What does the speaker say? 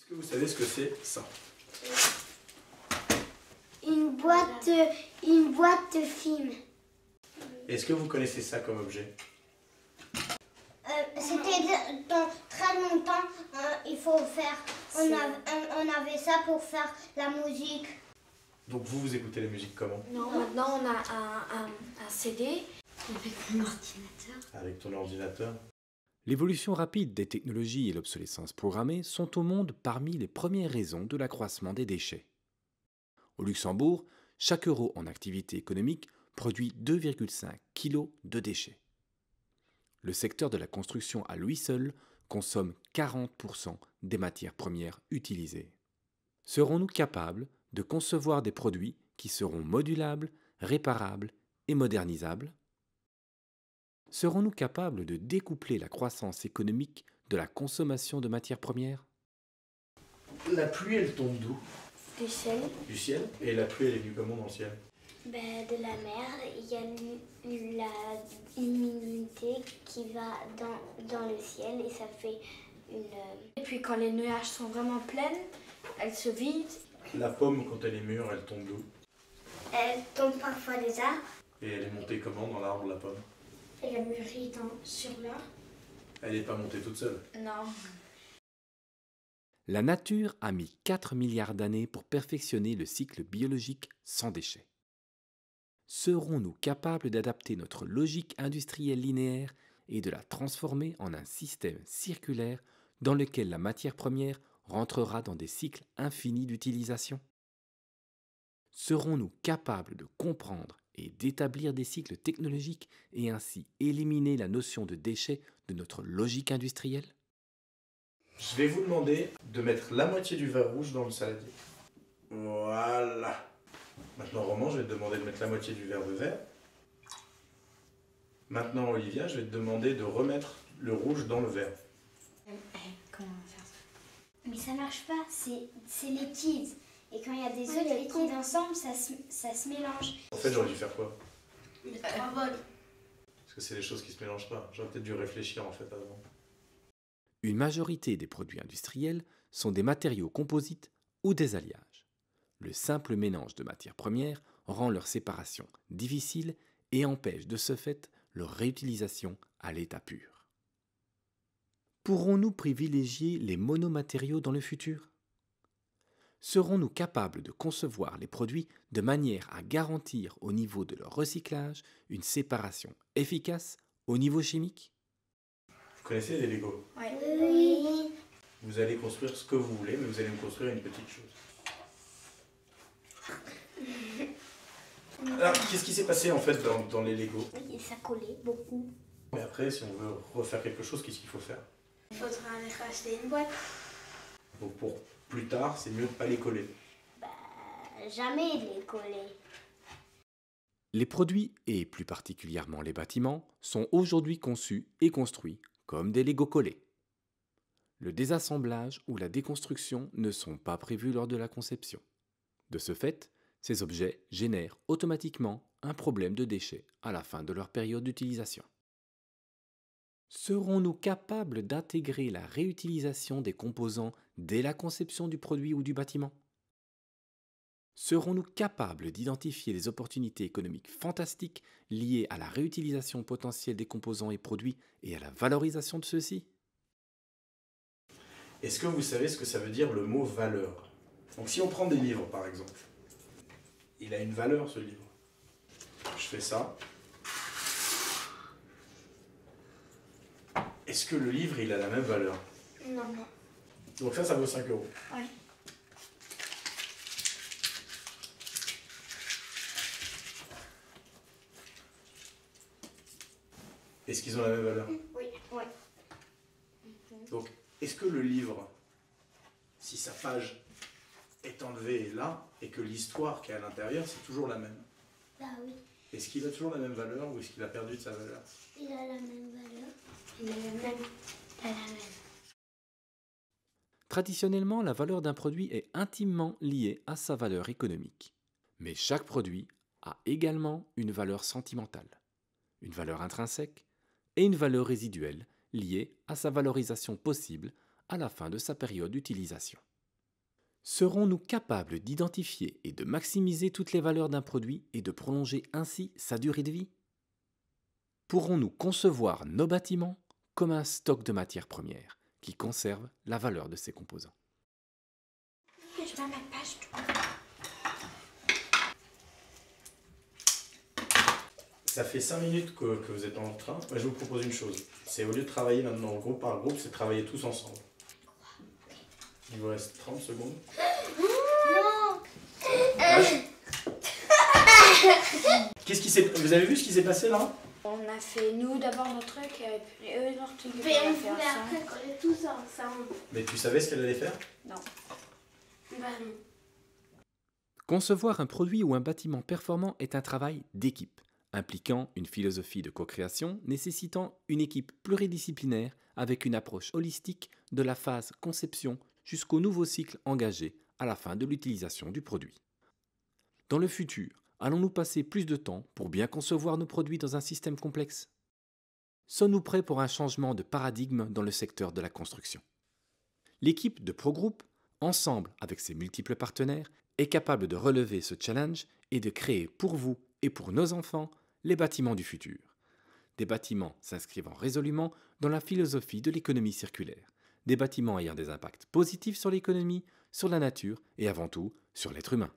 Est-ce que vous savez ce que c'est ça? Une boîte de film. Est-ce que vous connaissez ça comme objet? C'était dans très longtemps, il faut faire. On avait ça pour faire la musique. Donc vous écoutez la musique comment? Non, maintenant on a un CD avec mon ordinateur. Avec ton ordinateur? L'évolution rapide des technologies et l'obsolescence programmée sont au monde parmi les premières raisons de l'accroissement des déchets. Au Luxembourg, chaque euro en activité économique produit 2,5 kg de déchets. Le secteur de la construction à lui seul consomme 40% des matières premières utilisées. Serons-nous capables de concevoir des produits qui seront modulables, réparables et modernisables? Serons-nous capables de découpler la croissance économique de la consommation de matières premières? La pluie, elle tombe d'où? Du ciel. Du ciel? Et la pluie, elle est venue comment dans le ciel? De la mer, il y a l'humidité qui va dans le ciel et ça fait une... Et puis quand les nuages sont vraiment pleines, elles se vident. La pomme, quand elle est mûre, elle tombe d'où? Elle tombe parfois des arbres. Et elle est montée comment dans l'arbre, la pomme? Elle a mûri sur l'arbre. Elle n'est pas montée toute seule. Non. La nature a mis 4 milliards d'années pour perfectionner le cycle biologique sans déchets. Serons-nous capables d'adapter notre logique industrielle linéaire et de la transformer en un système circulaire dans lequel la matière première rentrera dans des cycles infinis d'utilisation? Serons-nous capables de comprendre et d'établir des cycles technologiques et ainsi éliminer la notion de déchets de notre logique industrielle? Je vais vous demander de mettre la moitié du verre rouge dans le saladier. Voilà. Maintenant, Roman, je vais te demander de mettre la moitié du verre de verre. Maintenant, Olivia, je vais te demander de remettre le rouge dans le verre. Comment on va faire ça? Mais ça marche pas, c'est liquide. Et quand il y a des autres liquides ensemble, ça se mélange. En fait, j'aurais dû faire quoi? Le carbone. Parce que c'est des choses qui se mélangent pas. J'aurais peut-être dû réfléchir en fait avant. Une majorité des produits industriels sont des matériaux composites ou des alliages. Le simple mélange de matières premières rend leur séparation difficile et empêche de ce fait leur réutilisation à l'état pur. Pourrons-nous privilégier les monomatériaux dans le futur? Serons-nous capables de concevoir les produits de manière à garantir au niveau de leur recyclage une séparation efficace au niveau chimique? Vous connaissez les Lego? Oui. Vous allez construire ce que vous voulez, mais vous allez me construire une petite chose. Alors, qu'est-ce qui s'est passé en fait dans les Lego? Oui, ça collait beaucoup. Mais après, si on veut refaire quelque chose, qu'est-ce qu'il faut faire? Il faudra aller racheter une boîte. Donc pour plus tard, c'est mieux de ne pas les coller. Jamais de les coller. Les produits, et plus particulièrement les bâtiments, sont aujourd'hui conçus et construits comme des Lego collés. Le désassemblage ou la déconstruction ne sont pas prévus lors de la conception. De ce fait, ces objets génèrent automatiquement un problème de déchets à la fin de leur période d'utilisation. Serons-nous capables d'intégrer la réutilisation des composants dès la conception du produit ou du bâtiment? Serons-nous capables d'identifier les opportunités économiques fantastiques liées à la réutilisation potentielle des composants et produits et à la valorisation de ceux-ci? Est-ce que vous savez ce que ça veut dire le mot valeur? Donc si on prend des livres par exemple, il a une valeur ce livre. Je fais ça. Est-ce que le livre il a la même valeur? Non. Donc ça vaut 5 euros. Oui. Est-ce qu'ils ont la même valeur? Oui. Donc, est-ce que le livre, si sa page est enlevée là, et que l'histoire qui est à l'intérieur, c'est toujours la même? Bah oui. Est-ce qu'il a toujours la même valeur ou est-ce qu'il a perdu de sa valeur? Il a la même valeur. Il a la même. Traditionnellement, la valeur d'un produit est intimement liée à sa valeur économique. Mais chaque produit a également une valeur sentimentale, une valeur intrinsèque et une valeur résiduelle liée à sa valorisation possible à la fin de sa période d'utilisation. Serons-nous capables d'identifier et de maximiser toutes les valeurs d'un produit et de prolonger ainsi sa durée de vie? Pourrons-nous concevoir nos bâtiments comme un stock de matières premières qui conserve la valeur de ses composants? Je vais mettre page tout. Ça fait 5 minutes que vous êtes dans le train. Moi, je vous propose une chose. C'est au lieu de travailler maintenant groupe par groupe, c'est de travailler tous ensemble. Il vous reste 30 secondes. Non. Qu'est-ce qui s'est... Vous avez vu ce qui s'est passé là? On a fait nous d'abord notre truc et puis eux leur truc. Mais on voulait après qu'on est tous ensemble. Mais tu savais ce qu'elle allait faire? Non. Bah non. Concevoir un produit ou un bâtiment performant est un travail d'équipe, impliquant une philosophie de co-création nécessitant une équipe pluridisciplinaire avec une approche holistique de la phase conception jusqu'au nouveau cycle engagé à la fin de l'utilisation du produit. Dans le futur, allons-nous passer plus de temps pour bien concevoir nos produits dans un système complexe? Sommes-nous prêts pour un changement de paradigme dans le secteur de la construction? L'équipe de ProGroup, ensemble avec ses multiples partenaires, est capable de relever ce challenge et de créer pour vous et pour nos enfants les bâtiments du futur. Des bâtiments s'inscrivant résolument dans la philosophie de l'économie circulaire. Des bâtiments ayant des impacts positifs sur l'économie, sur la nature et avant tout sur l'être humain.